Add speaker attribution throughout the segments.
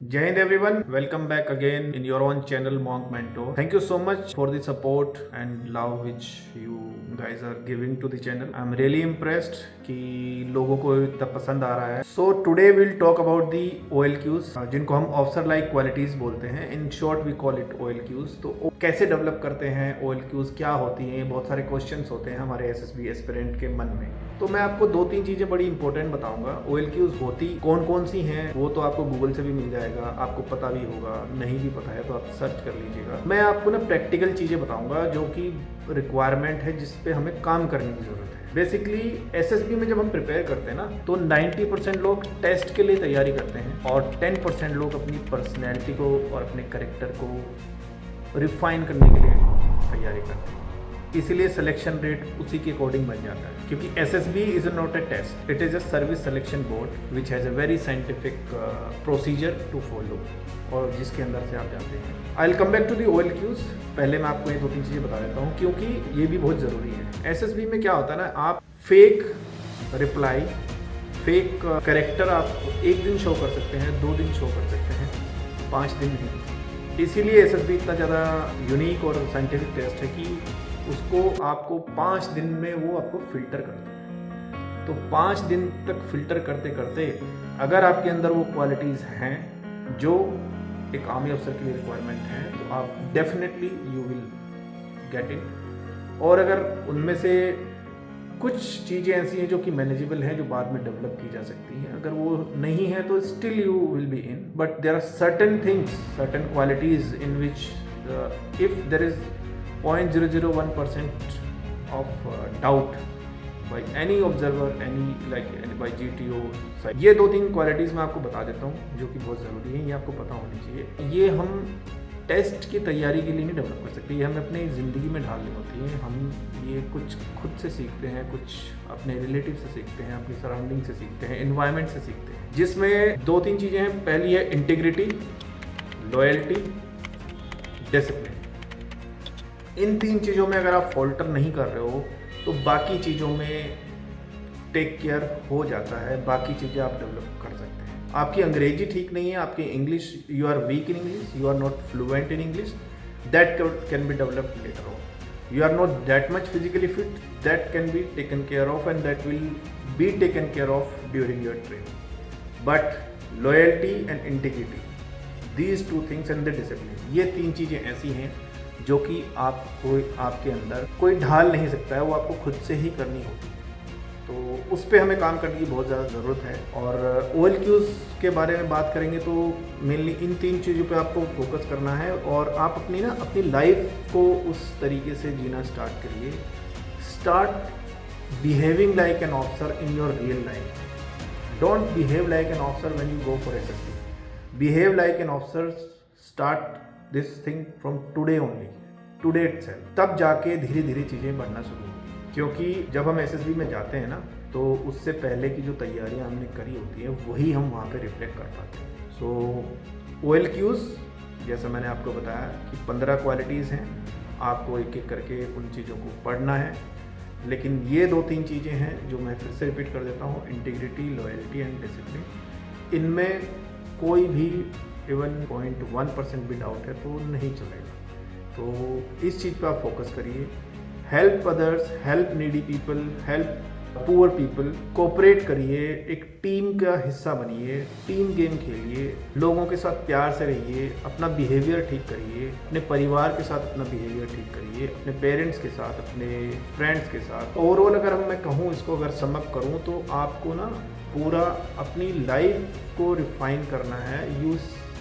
Speaker 1: Jai Hind everyone, welcome back again in your own channel Monk Mentor. Thank you so much for the support and love which you guys are giving to the channel. I'm really impressed कि लोगों को इतना पसंद आ रहा है. So today we'll talk about the OLQs जिनको हम officer like qualities बोलते हैं. In short we call it OLQs. तो कैसे डेवलप करते हैं OLQs, क्या होती हैं, बहुत सारे क्वेश्चंस होते हैं हमारे SSB एस्पिरेंट के मन में. तो मैं आपको दो तीन चीज़ें बड़ी इंपॉर्टेंट बताऊंगा. OLQs होती कौन कौन सी हैं वो तो आपको गूगल से भी मिल जाएगा, आपको पता भी होगा, नहीं भी पता है तो आप सर्च कर लीजिएगा. मैं आपको ना प्रैक्टिकल चीज़ें बताऊंगा जो कि रिक्वायरमेंट है जिस पे हमें काम करने की ज़रूरत है. बेसिकली एसएसबी में जब हम प्रिपेयर करते हैं ना तो 90% लोग टेस्ट के लिए तैयारी करते हैं और 10% लोग अपनी पर्सनैलिटी को और अपने करेक्टर को रिफाइन करने के लिए तैयारी करते हैं. इसीलिए सिलेक्शन रेट उसी के अकॉर्डिंग बन जाता है क्योंकि SSB is not a test, it is a service selection board which has a very scientific procedure to follow और जिसके अंदर से आप जाते हैं. I will come back to the OLQs. पहले मैं आपको ये दो तीन चीज़ें बता देता हूँ क्योंकि ये भी बहुत ज़रूरी है. SSB में क्या होता है ना, आप फेक रिप्लाई, फेक करेक्टर आप एक दिन शो कर सकते हैं, 2 दिन शो कर सकते हैं, 5 दिन नहीं. इसीलिए SSB इतना ज़्यादा यूनिक और साइंटिफिक टेस्ट है कि उसको आपको 5 दिन में वो आपको फिल्टर करता है. तो 5 दिन तक फिल्टर करते करते अगर आपके अंदर वो क्वालिटीज़ हैं जो एक आर्मी अफसर के लिए रिक्वायरमेंट है तो आप definitely you will get it. और अगर उनमें से कुछ चीज़ें ऐसी हैं जो कि मैनेजेबल हैं, जो बाद में डेवलप की जा सकती हैं, अगर वो नहीं है तो still you will be in. But there are certain things, certain qualities in which if there is 0.001% of doubt by any observer, by GTO. ये 2-3 क्वालिटीज़ मैं आपको बता देता हूँ जो कि बहुत ज़रूरी है, ये आपको पता होनी चाहिए. ये हम टेस्ट की तैयारी के लिए नहीं डेवलप कर सकते, ये हमें अपनी ज़िंदगी में ढालनी होती है. हम ये कुछ खुद से सीखते हैं, कुछ अपने रिलेटिव से सीखते हैं, अपनी सराउंडिंग से सीखते हैं, इन्वायरमेंट से सीखते हैं, जिसमें 2-3 चीज़ें हैं. पहली है इंटीग्रिटी, लॉयल्टी, डिसिप्लिन. इन 3 चीज़ों में अगर आप फॉल्टर नहीं कर रहे हो तो बाकी चीज़ों में टेक केयर हो जाता है, बाकी चीज़ें आप डेवलप कर सकते हैं. आपकी अंग्रेजी ठीक नहीं है, आपकी English, you are weak in English, you are not fluent in English, that can be developed later on. You are not that much physically fit, that can be taken care of and that will be taken care of during your training. But loyalty and integrity, these 2 things and the discipline, ये 3 चीज़ें ऐसी हैं जो कि आपको आपके अंदर कोई ढाल नहीं सकता है, वो आपको खुद से ही करनी होती है. तो उस पर हमें काम करने की बहुत ज़्यादा ज़रूरत है. और OLQs के बारे में बात करेंगे तो मेनली इन 3 चीज़ों पे आपको फोकस करना है और आप अपनी लाइफ को उस तरीके से जीना स्टार्ट करिए. Start behaving like an officer in your real life. Don't behave like an officer when you go for SSB. Behave like an officer. Start this thing from today only, today itself. तब जाके धीरे धीरे चीज़ें बढ़ना शुरू होगी. क्योंकि जब हम SSB में जाते हैं ना तो उससे पहले की जो तैयारियां हमने करी होती हैं वही हम वहाँ पे रिफ्लेक्ट कर पाते हैं. सो OLQs जैसा मैंने आपको बताया कि 15 क्वालिटीज़ हैं, आपको एक एक करके उन चीज़ों को पढ़ना है. लेकिन ये 2-3 चीज़ें हैं जो मैं फिर से रिपीट कर देता हूँ, इंटीग्रिटी, लॉयल्टी एंड डिसिप्लिन. इनमें कोई भी इवन 0.1% भी डाउट है तो नहीं चलेगा. तो इस चीज़ पे आप फोकस करिए. Help others, help needy people, help poor people, cooperate करिए, एक टीम का हिस्सा बनिए, टीम गेम खेलिए, लोगों के साथ प्यार से रहिए, अपना बिहेवियर ठीक करिए, अपने परिवार के साथ अपना बिहेवियर ठीक करिए, अपने पेरेंट्स के साथ, अपने फ्रेंड्स के साथ. ओवरऑल अगर मैं कहूँ, इसको अगर समअप करूँ तो आपको ना पूरा अपनी लाइफ को रिफाइन करना है. You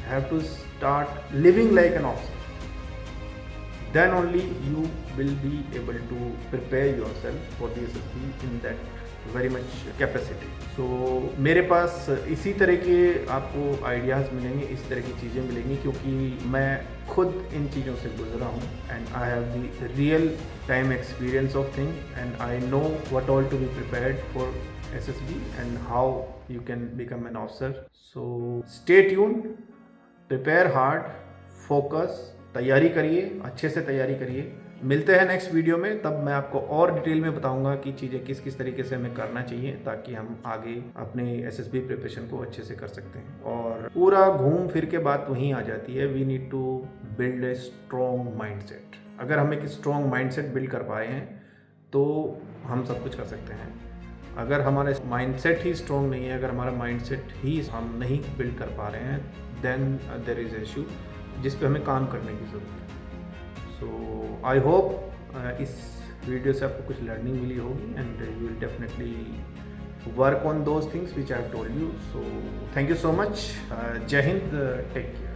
Speaker 1: have to start living like an officer. Then only you will be able to prepare yourself for the SSB in that very much capacity. So मेरे पास इसी तरह के आपको आइडियाज़ मिलेंगे, इस तरह की चीज़ें मिलेंगी क्योंकि मैं खुद इन चीज़ों से गुजरा हूँ and I have the real time experience of thing and I know what all to be prepared for SSB and how you can become an officer. So stay tuned, prepare hard, focus, तैयारी करिए, अच्छे से तैयारी करिए मिलते हैं next video में, तब मैं आपको और डिटेल में बताऊंगा कि चीज़ें किस किस तरीके से हमें करना चाहिए ताकि हम आगे अपने एसएसबी प्रिपरेशन को अच्छे से कर सकते हैं। और पूरा घूम फिर के बात वहीं आ जाती है, we need to build a strong mindset. अगर हम एक स्ट्रॉन्ग माइंडसेट बिल्ड कर पाए हैं तो हम सब कुछ कर सकते हैं। अगर हमारा माइंडसेट ही स्ट्रॉन्ग नहीं है, अगर हमारा माइंडसेट ही हम नहीं बिल्ड कर पा रहे हैं, देन देयर इज़ इशू जिस पे हमें काम करने की ज़रूरत है। सो आई होप इस वीडियो से आपको कुछ लर्निंग मिली होगी and you will definitely work on those things which I have told you. So thank you so much. जय हिंद, टेक केयर।